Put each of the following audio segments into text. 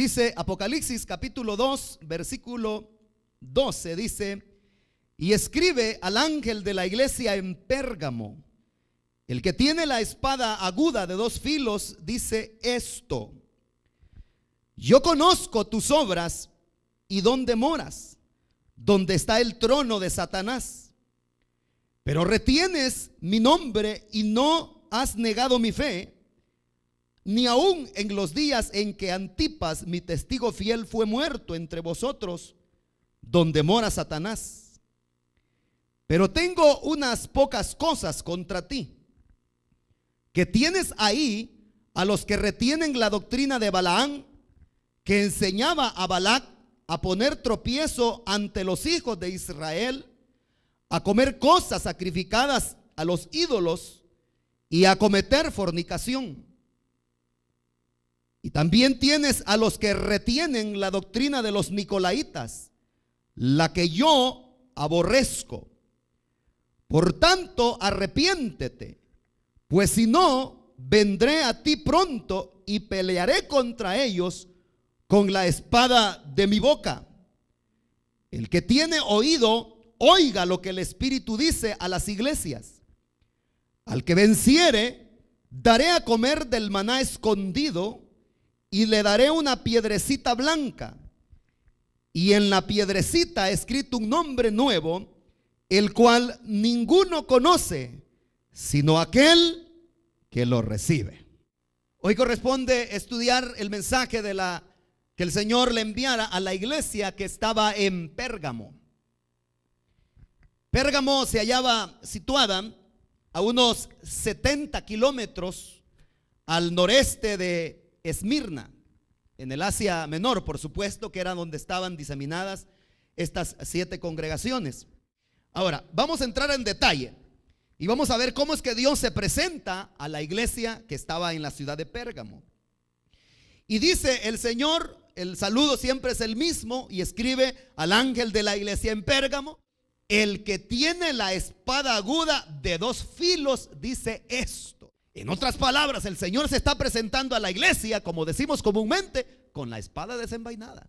Dice Apocalipsis capítulo 2, versículo 12, dice: y escribe al ángel de la iglesia en Pérgamo, el que tiene la espada aguda de dos filos, dice esto: yo conozco tus obras y dónde moras, donde está el trono de Satanás, pero retienes mi nombre y no has negado mi fe, ni aun en los días en que Antipas, mi testigo fiel, fue muerto entre vosotros, donde mora Satanás. Pero tengo unas pocas cosas contra ti, que tienes ahí a los que retienen la doctrina de Balaam, que enseñaba a Balac a poner tropiezo ante los hijos de Israel, a comer cosas sacrificadas a los ídolos y a cometer fornicación. Y también tienes a los que retienen la doctrina de los nicolaitas, la que yo aborrezco. Por tanto, arrepiéntete, pues si no, vendré a ti pronto y pelearé contra ellos con la espada de mi boca. El que tiene oído, oiga lo que el Espíritu dice a las iglesias. Al que venciere, daré a comer del maná escondido, y le daré una piedrecita blanca, y en la piedrecita escrito un nombre nuevo, el cual ninguno conoce, sino aquel que lo recibe. Hoy corresponde estudiar el mensaje que el Señor le enviara a la iglesia que estaba en Pérgamo. Pérgamo se hallaba situada a unos 70 kilómetros al noreste de Esmirna, en el Asia Menor, por supuesto, que era donde estaban diseminadas estas 7 congregaciones. Ahora, vamos a entrar en detalle y vamos a ver cómo es que Dios se presenta a la iglesia que estaba en la ciudad de Pérgamo. Y dice el Señor, el saludo siempre es el mismo, y escribe al ángel de la iglesia en Pérgamo: el que tiene la espada aguda de dos filos, dice esto. En otras palabras, el Señor se está presentando a la iglesia, como decimos comúnmente, con la espada desenvainada,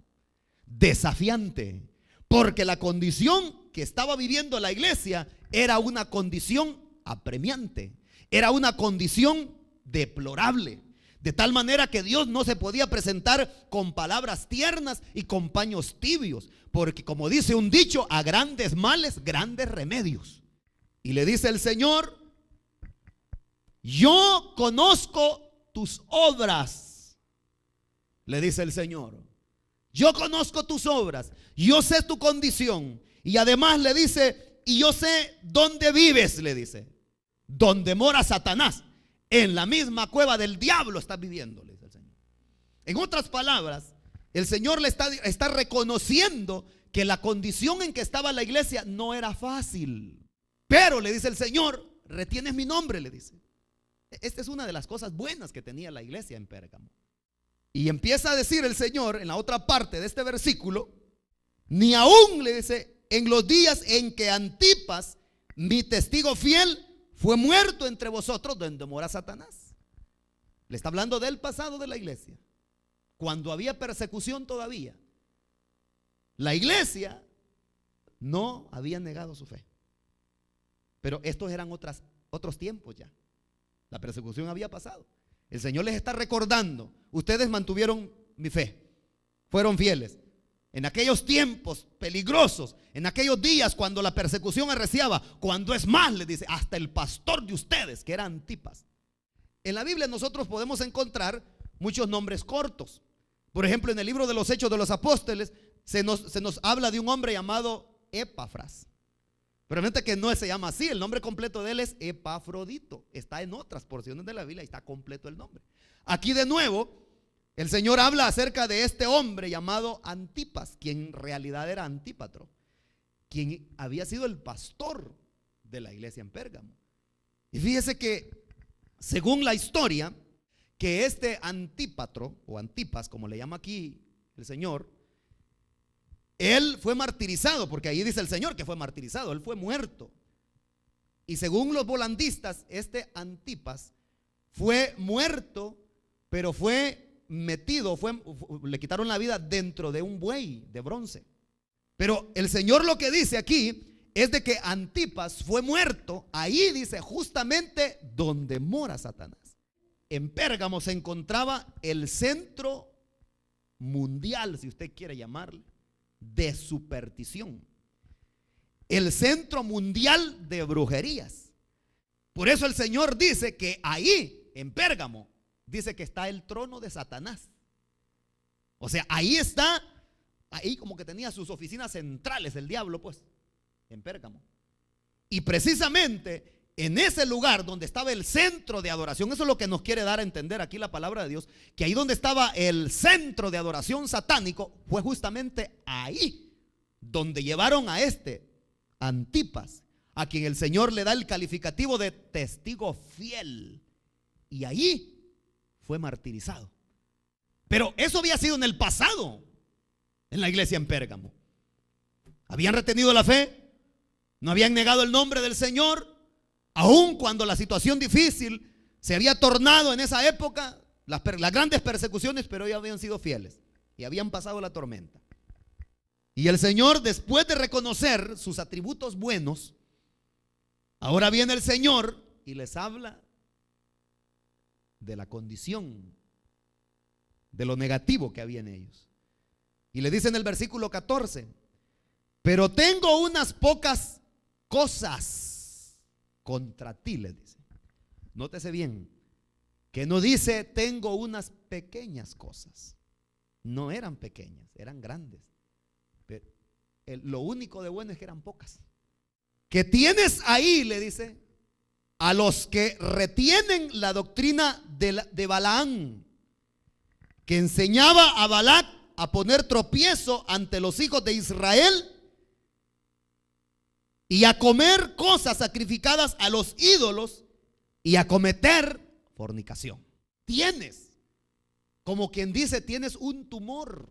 desafiante, porque la condición que estaba viviendo la iglesia era una condición apremiante, era una condición deplorable, de tal manera que Dios no se podía presentar con palabras tiernas y con paños tibios, porque como dice un dicho, a grandes males, grandes remedios. Y le dice el Señor: yo conozco tus obras, le dice el Señor. Yo conozco tus obras, yo sé tu condición. Y además le dice: y yo sé dónde vives, le dice. Donde mora Satanás, en la misma cueva del diablo estás viviendo, le dice el Señor. En otras palabras, el Señor le está reconociendo que la condición en que estaba la iglesia no era fácil. Pero le dice el Señor: retienes mi nombre, le dice. Esta es una de las cosas buenas que tenía la iglesia en Pérgamo. Y empieza a decir el Señor en la otra parte de este versículo: ni aún, le dice, en los días en que Antipas, mi testigo fiel, fue muerto entre vosotros, donde mora Satanás. Le está hablando del pasado de la iglesia, cuando había persecución todavía. La iglesia no había negado su fe, pero estos eran otros tiempos ya. La persecución había pasado. El Señor les está recordando: ustedes mantuvieron mi fe, fueron fieles. En aquellos tiempos peligrosos, en aquellos días cuando la persecución arreciaba, cuando es más, les dice, hasta el pastor de ustedes, que era Antipas. En la Biblia nosotros podemos encontrar muchos nombres cortos. Por ejemplo, en el libro de los Hechos de los Apóstoles se nos habla de un hombre llamado Epafras. Pero realmente que no se llama así, el nombre completo de él es Epafrodito. Está en otras porciones de la Biblia y está completo el nombre. Aquí de nuevo el Señor habla acerca de este hombre llamado Antipas, quien en realidad era Antípatro, quien había sido el pastor de la iglesia en Pérgamo. Y fíjese que según la historia, que este Antípatro o Antipas, como le llama aquí el Señor, él fue martirizado, porque ahí dice el Señor que fue martirizado, él fue muerto. Y según los volandistas, este Antipas fue muerto, pero fue metido, le quitaron la vida dentro de un buey de bronce. Pero el Señor lo que dice aquí es de que Antipas fue muerto, ahí dice justamente donde mora Satanás. En Pérgamo se encontraba el centro mundial, si usted quiere llamarle, de superstición. El centro mundial de brujerías. Por eso el Señor dice que ahí, en Pérgamo, dice que está el trono de Satanás. O sea, ahí está, ahí como que tenía sus oficinas centrales el diablo, pues, en Pérgamo. Y precisamente en ese lugar donde estaba el centro de adoración, eso es lo que nos quiere dar a entender aquí la palabra de Dios, que ahí donde estaba el centro de adoración satánico, fue justamente ahí donde llevaron a Antipas, a quien el Señor le da el calificativo de testigo fiel, y ahí fue martirizado. Pero eso había sido en el pasado, en la iglesia en Pérgamo. Habían retenido la fe, no habían negado el nombre del Señor, aun cuando la situación difícil se había tornado en esa época, las grandes persecuciones, pero ellos habían sido fieles y habían pasado la tormenta. Y el Señor, después de reconocer sus atributos buenos, ahora viene el Señor y les habla de la condición, de lo negativo que había en ellos. Y le dice en el versículo 14: pero tengo unas pocas cosas contra ti, les dice. Nótese bien, que no dice tengo unas pequeñas cosas. No eran pequeñas, eran grandes. Pero lo único de bueno es que eran pocas. Que tienes ahí, le dice, a los que retienen la doctrina de Balaam, que enseñaba a Balac a poner tropiezo ante los hijos de Israel y a comer cosas sacrificadas a los ídolos y a cometer fornicación. Tienes, como quien dice, tienes un tumor,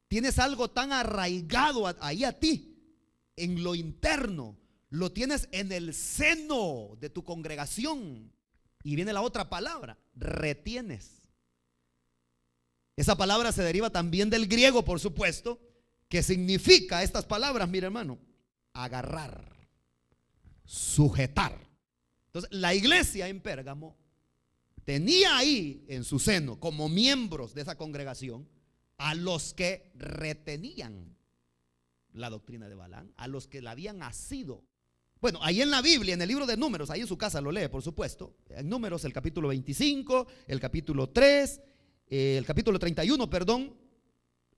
tienes algo tan arraigado ahí a ti, en lo interno, lo tienes en el seno de tu congregación. Y viene la otra palabra, retienes. Esa palabra se deriva también del griego, por supuesto, que significa estas palabras, mire hermano: agarrar, sujetar. Entonces, la iglesia en Pérgamo tenía ahí en su seno, como miembros de esa congregación, a los que retenían la doctrina de Balaam, a los que la habían asido. Bueno, ahí en la Biblia, en el libro de Números, ahí en su casa lo lee, por supuesto. En Números, el capítulo 25, el capítulo 3, el capítulo 31, perdón,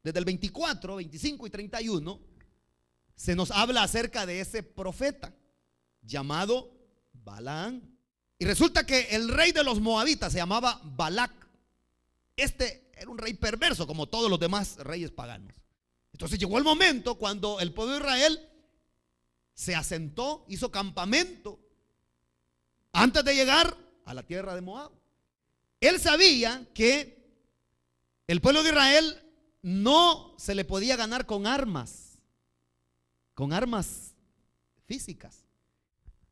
desde el 24, 25 y 31, se nos habla acerca de ese profeta llamado Balaam. Y resulta que el rey de los moabitas se llamaba Balac. Este era un rey perverso, como todos los demás reyes paganos. Entonces llegó el momento cuando el pueblo de Israel se asentó, hizo campamento antes de llegar a la tierra de Moab. Él sabía que el pueblo de Israel no se le podía ganar con armas físicas.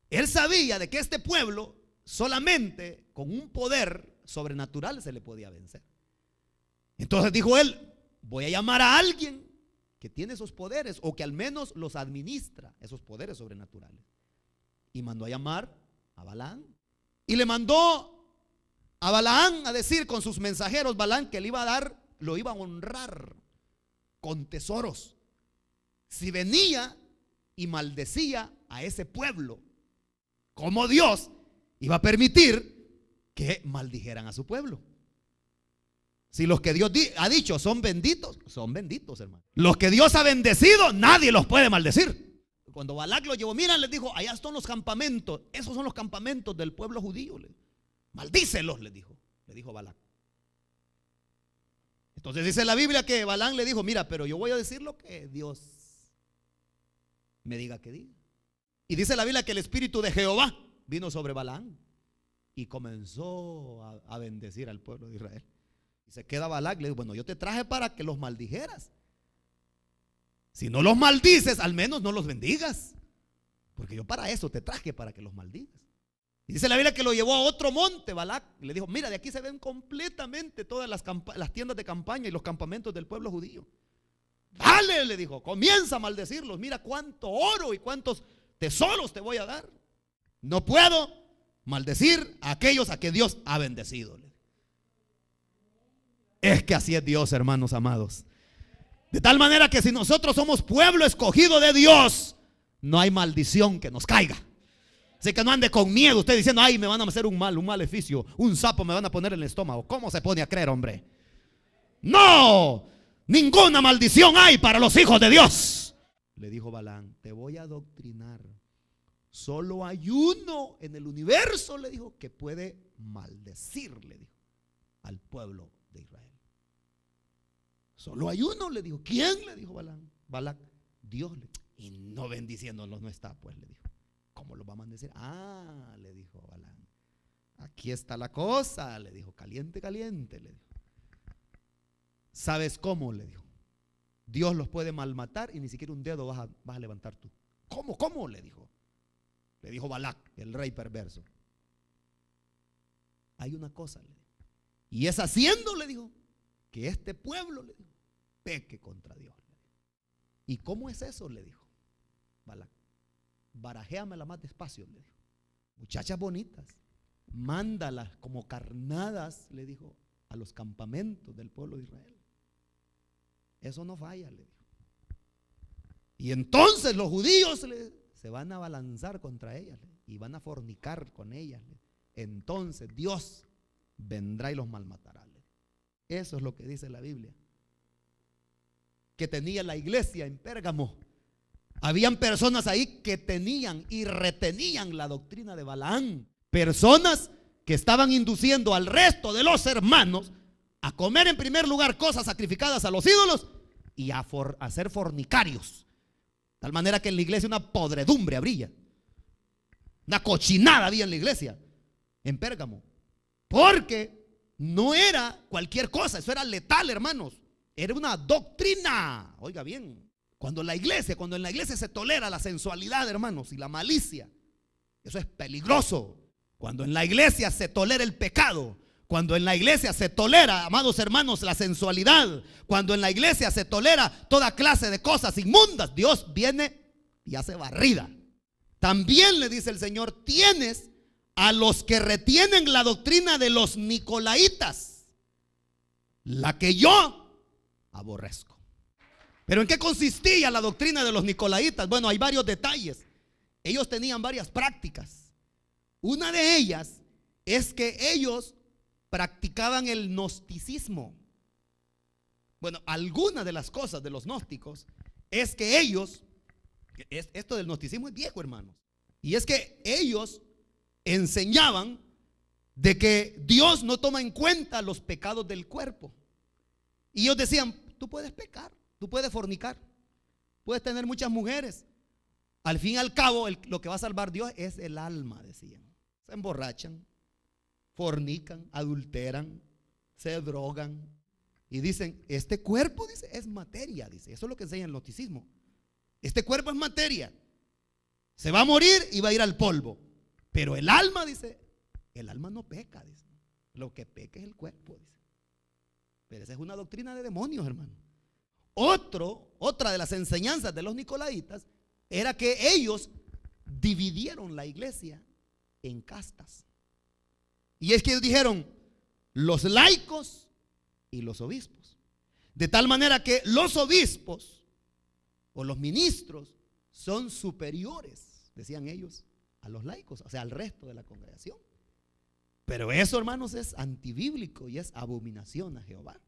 Él sabía de que este pueblo solamente con un poder sobrenatural se le podía vencer. Entonces dijo él: voy a llamar a alguien que tiene esos poderes, o que al menos los administra, esos poderes sobrenaturales. Y mandó a llamar a Balaam. Y le mandó a Balaam a decir con sus mensajeros, Balaam, que le iba a dar, lo iba a honrar con tesoros si venía y maldecía a ese pueblo. ¿Cómo Dios iba a permitir que maldijeran a su pueblo? Si los que Dios ha dicho son benditos, hermano. Los que Dios ha bendecido, nadie los puede maldecir. Cuando Balac lo llevó, mira, les dijo: allá están los campamentos, esos son los campamentos del pueblo judío. Maldícelos, le dijo Balac. Entonces dice la Biblia que Balaam le dijo: mira, pero yo voy a decir lo que Dios me diga que diga. Y dice la Biblia que el espíritu de Jehová vino sobre Balaam y comenzó a bendecir al pueblo de Israel. Y se queda Balac, le dijo: bueno, yo te traje para que los maldijeras. Si no los maldices, al menos no los bendigas, porque yo para eso te traje, para que los maldigas. Y dice la Biblia que lo llevó a otro monte, Balac. Le dijo, mira, de aquí se ven completamente todas las tiendas de campaña y los campamentos del pueblo judío. Dale, le dijo, comienza a maldecirlos. Mira cuánto oro y cuántos tesoros te voy a dar. No puedo maldecir a aquellos a que Dios ha bendecido. Es que así es Dios, hermanos amados. De tal manera que si nosotros somos pueblo escogido de Dios, no hay maldición que nos caiga. Así que no ande con miedo usted diciendo, ay, me van a hacer un maleficio, un sapo me van a poner en el estómago. ¿Cómo se pone a creer, hombre? No, ninguna maldición hay para los hijos de Dios. Le dijo Balaam, te voy a adoctrinar. Solo hay uno en el universo, le dijo, que puede maldecir, le dijo, al pueblo de Israel. Solo hay uno, le dijo. ¿Quién? Le dijo Balac. Dios. Y no bendiciéndolo no está, pues, le dijo. ¿Cómo lo va a maldecir? Ah, le dijo Balaam, aquí está la cosa, le dijo, caliente, caliente, le dijo. ¿Sabes cómo? Le dijo. Dios los puede malmatar y ni siquiera un dedo vas a levantar tú. ¿Cómo? Le dijo. Le dijo Balac, el rey perverso. Hay una cosa, le dijo, y es haciendo, le dijo, que este pueblo, le dijo, peque contra Dios. ¿Y cómo es eso? Le dijo Balac. Barajéamela más despacio, le dijo. Muchachas bonitas, mándalas como carnadas, le dijo, a los campamentos del pueblo de Israel. Eso no falla, le dijo. Y entonces los judíos se van a abalanzar contra ellas y van a fornicar con ellas. Entonces Dios vendrá y los malmatará. Eso es lo que dice la Biblia. Que tenía la iglesia en Pérgamo. Habían personas ahí que tenían y retenían la doctrina de Balaam. Personas que estaban induciendo al resto de los hermanos a comer en primer lugar cosas sacrificadas a los ídolos y a ser fornicarios. De tal manera que en la iglesia una podredumbre habría. Una cochinada había en la iglesia, en Pérgamo. Porque no era cualquier cosa, eso era letal, hermanos. Era una doctrina. Oiga bien, cuando en la iglesia se tolera la sensualidad, hermanos, y la malicia, eso es peligroso. Cuando en la iglesia se tolera el pecado, cuando en la iglesia se tolera, amados hermanos, la sensualidad, cuando en la iglesia se tolera toda clase de cosas inmundas, Dios viene y hace barrida. También le dice el Señor, tienes a los que retienen la doctrina de los nicolaitas, la que yo aborrezco. ¿Pero en qué consistía la doctrina de los nicolaitas? Bueno, hay varios detalles. Ellos tenían varias prácticas. Una de ellas es que ellos practicaban el gnosticismo. Bueno, alguna de las cosas de los gnósticos es que ellos, esto del gnosticismo es viejo, hermanos, y es que ellos enseñaban de que Dios no toma en cuenta los pecados del cuerpo. Y ellos decían, tú puedes pecar, tú puedes fornicar, puedes tener muchas mujeres. Al fin y al cabo, lo que va a salvar Dios es el alma, decían. Se emborrachan, fornican, adulteran, se drogan. Y dicen, este cuerpo, dice, es materia, dice. Eso es lo que enseña el gnosticismo. Este cuerpo es materia. Se va a morir y va a ir al polvo. Pero el alma, dice, el alma no peca, dice. Lo que peca es el cuerpo, dice. Pero esa es una doctrina de demonios, hermano. Otra de las enseñanzas de los nicolaitas era que ellos dividieron la iglesia en castas. Y es que ellos dijeron, los laicos y los obispos. De tal manera que los obispos o los ministros son superiores, decían ellos, a los laicos, o sea, al resto de la congregación. Pero eso, hermanos, es antibíblico y es abominación a Jehová.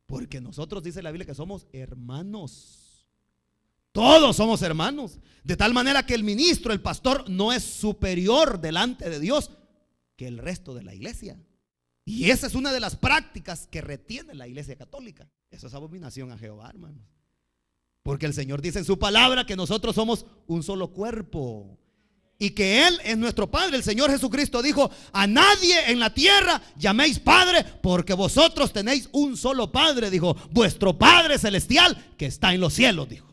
Porque nosotros, dice la Biblia, que somos hermanos. Todos somos hermanos. De tal manera que el ministro, el pastor, no es superior delante de Dios que el resto de la iglesia. Y esa es una de las prácticas que retiene la iglesia católica. Eso es abominación a Jehová, hermanos. Porque el Señor dice en su palabra que nosotros somos un solo cuerpo y que Él es nuestro Padre. El Señor Jesucristo dijo, a nadie en la tierra llaméis Padre, porque vosotros tenéis un solo Padre, dijo, vuestro Padre celestial que está en los cielos, dijo.